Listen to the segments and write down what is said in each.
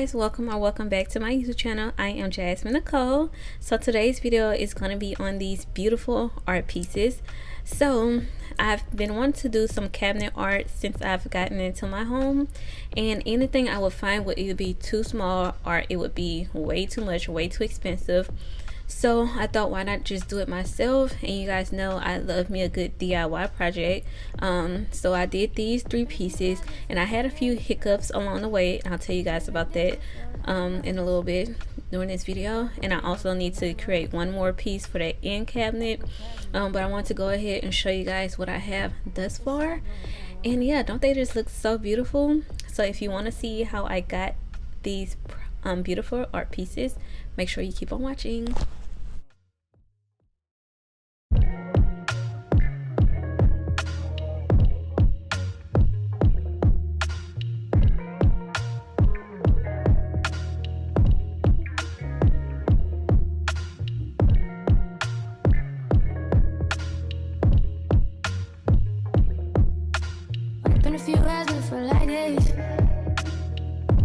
guys, welcome or welcome back to my YouTube channel. I am Jazmine Nicole. So today's video is going to be on these beautiful art pieces. So I've been wanting to do some cabinet art since I've gotten into my home, and anything I would find would either be too small or it would be way too much, way too expensive. So I thought, why not just do it myself? And you guys know I love me a good DIY project. So I did these 3 pieces, and I had a few hiccups along the way. I'll tell you guys about that in a little bit during this video. And I also need to create one more piece for that end cabinet. But I want to go ahead and show you guys what I have thus far. And yeah, don't they just look so beautiful? So if you want to see how I got these beautiful art pieces, make sure you keep on watching. Been a few hours, but it feel like days.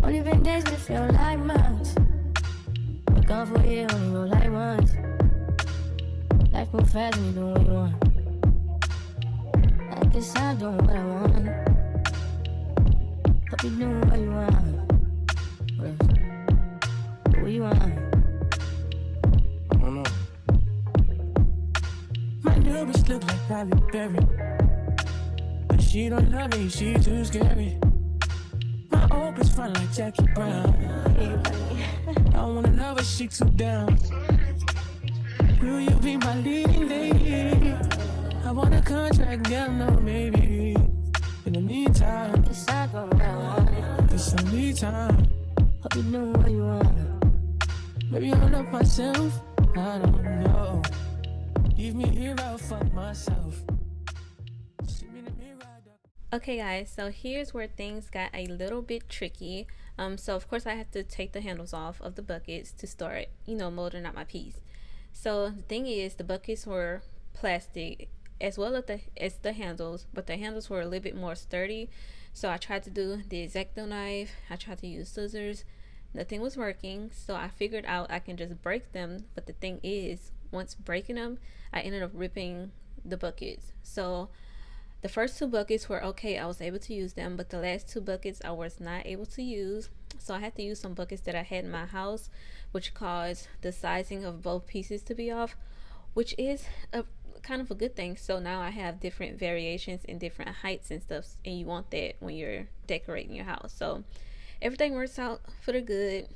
Only been days, but it feel like months. Been gone for a year, only roll like once. Life move fast and you doing what you want. I guess I'm doing what I want. Hope you doing what you want. What you want? I don't know. My new bitch look like Halle Berry. She don't love me, she too scary. My old bitch front like Jackie Brown. I wanna love her, she too down. Will you be my leading lady? I want a contract, girl, no maybe. In the meantime, Guess I'm doing what I want. it's some me time. Hope you doing what you want. Maybe I'll love myself, I don't know. Leave me here, I'll fuck myself. See me in the mirror. Okay guys, so here's where things got a little bit tricky. So of course I have to take the handles off of the buckets to start, molding out my piece. So the thing is, the buckets were plastic as well as the handles, but the handles were a little bit more sturdy. So I tried to do the X-Acto knife, I tried to use scissors, nothing was working. So I figured out I can just break them, but the thing is, once breaking them, I ended up ripping the buckets. So the first 2 buckets were okay, I was able to use them, but the last 2 buckets I was not able to use. So I had to use some buckets that I had in my house, which caused the sizing of both pieces to be off, which is a kind of a good thing. So now I have different variations and different heights and stuff, and you want that when you're decorating your house. So everything works out for the good.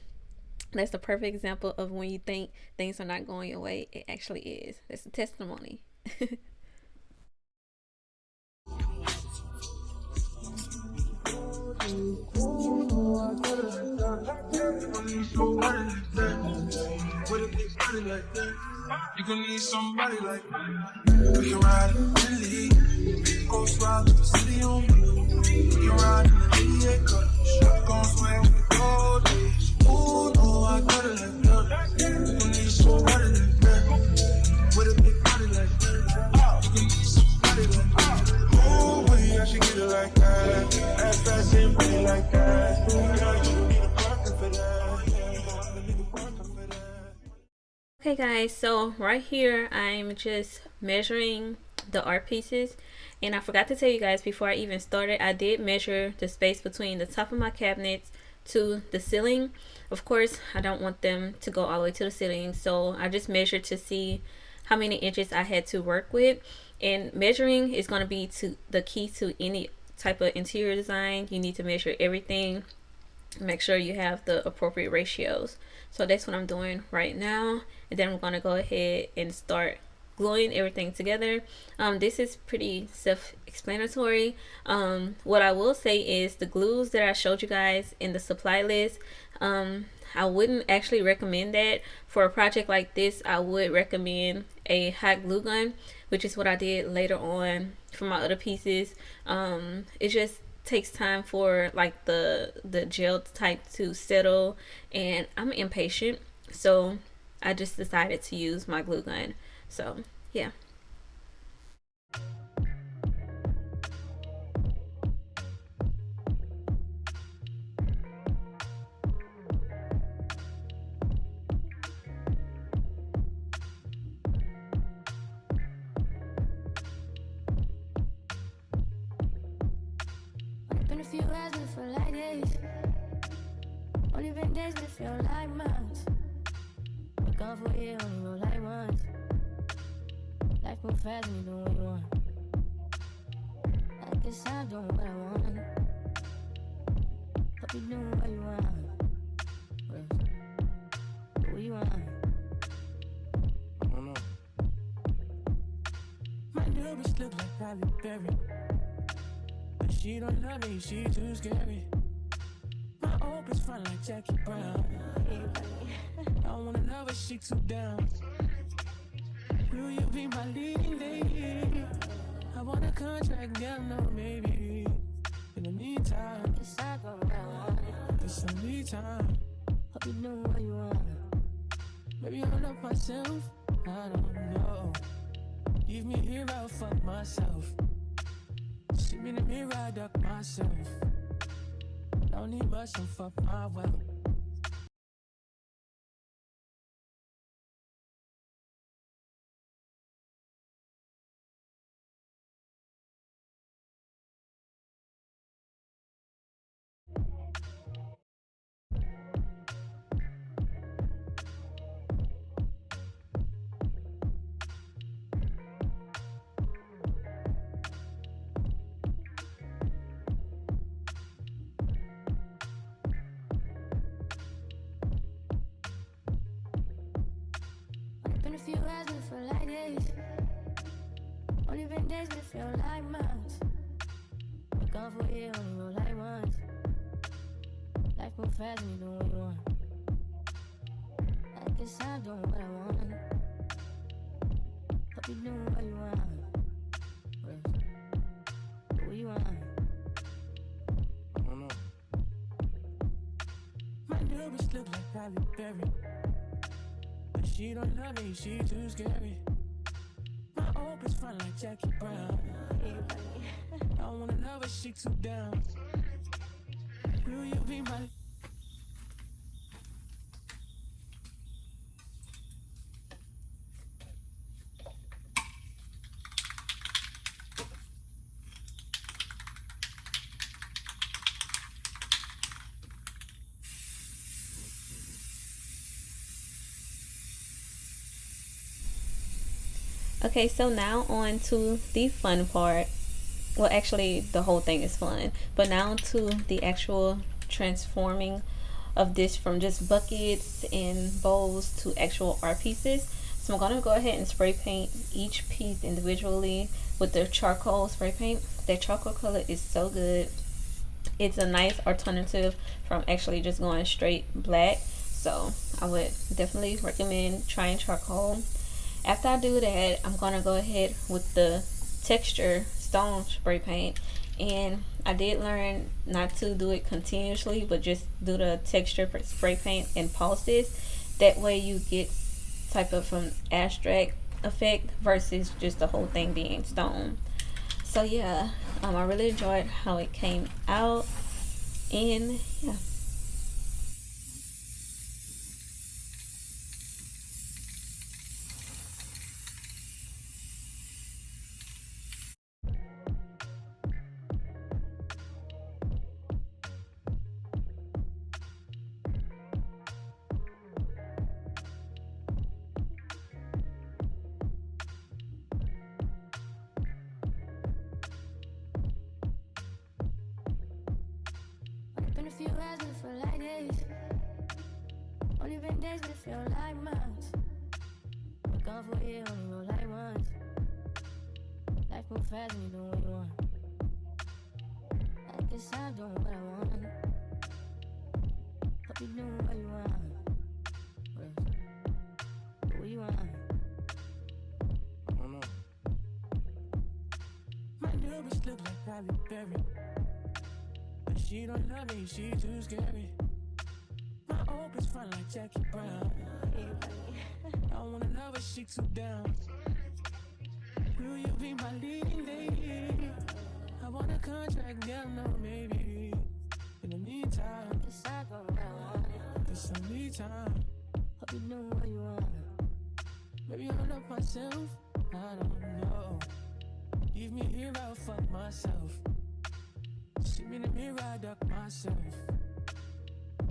That's the perfect example of when you think things are not going your way, it actually is. That's a testimony. You gon' need somebody like that. We can ride in the Bentley, go swap to the city on me. We can ride in the 88 car, gon' swim with the gold days. Ooh, no, I got it like that. You gon' need somebody like that, with a big body like that. You gon' need somebody like that. Ooh, we I should get it like that. Ass fast and pretty like that. Girl, you need a partner for that. Yeah, you need a partner for that. Okay guys, so right here I'm just measuring the art pieces, and I forgot to tell you guys before I even started, I did measure the space between the top of my cabinets to the ceiling. Of course I don't want them to go all the way to the ceiling, so I just measured to see how many inches I had to work with. And measuring is going to be the key to any type of interior design. You need to measure everything, make sure you have the appropriate ratios. So that's what I'm doing right now, and then I'm going to go ahead and start gluing everything together. This is pretty self-explanatory. What I will say is the glues that I showed you guys in the supply list, I wouldn't actually recommend that for a project like this. I would recommend a hot glue gun, which is what I did later on for my other pieces. It just takes time for like the gel type to settle, and I'm impatient, so I just decided to use my glue gun. So yeah. if you ask me for like this, only been days but it feel like months. We're gone for a year, only roll like once. Life move fast when you do what you want. I guess I'm doing what I want. Hope you doing what you want. What you want? I don't know. My new bitch look like Halle Berry, but she don't love me, she too scary. My old bitch fun like Jackie Brown. I wanna love her, she too down. Will you be my leading lady? I want a contract, girl, no maybe. In the meantime, Decide what I want. it's only time. Hope you doing what you want. Maybe I love myself, I don't know. Leave me here, I'll fuck myself. See me in the mirror, I duck myself. Don't need much, so fuck my wealth. Been a few hours but it feel like days. Only been days but it feel like months. We're gone for a year, only roll like once. Life move fast when you do what you want. I guess I'm doing what I want. Hope you doing what you want. What you want? I don't know. My new bitch look like Halle Berry, but she don't love me, she too scary. My old bitch fun like Jackie Brown. I wanna love her, she too down. Will you be my... Okay, so now on to the fun part. Well, actually, the whole thing is fun, but now to the actual transforming of this from just buckets and bowls to actual art pieces. So I'm gonna go ahead and spray paint each piece individually with the charcoal spray paint. That charcoal color is so good. It's a nice alternative from actually just going straight black, so I would definitely recommend trying charcoal. After I do that, I'm gonna go ahead with the texture stone spray paint, and I did learn not to do it continuously, but just do the texture spray paint and pause this. That way you get type of an abstract effect versus just the whole thing being stone. So yeah, I really enjoyed how it came out, and yeah. Been a few hours but it feel like days. Only been days but it feel like months. We're gone for a year, only roll like once. Life move fast when you do what you want. I guess I'm doing what I want. Hope you doing what you want. What you want? I don't know. My new bitch look like Halle Berry, but she don't love me, she too scary. My old bitch fun like Jackie Brown. I wanna love her, she too down. Will you be my leading lady? I want a contract, girl, no maybe. In the meantime, Decide what I want. it's only time. Hope you doing what you want. Maybe I love myself, I don't know. Leave me here, I'll fuck myself. See Meaning me ride up myself.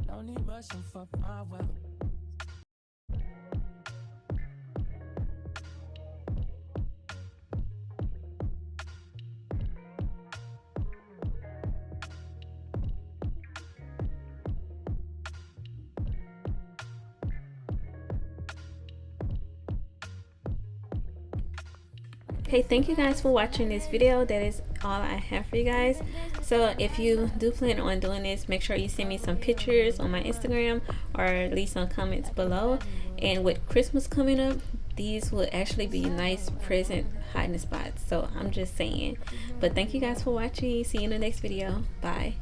Don't need much, I'm fuck my wealth. Okay, thank you guys for watching this video. That is all I have for you guys. So if you do plan on doing this, make sure you send me some pictures on my Instagram or leave some comments below. And with Christmas coming up, these will actually be nice present hiding spots. So I'm just saying. But thank you guys for watching. See you in the next video. Bye.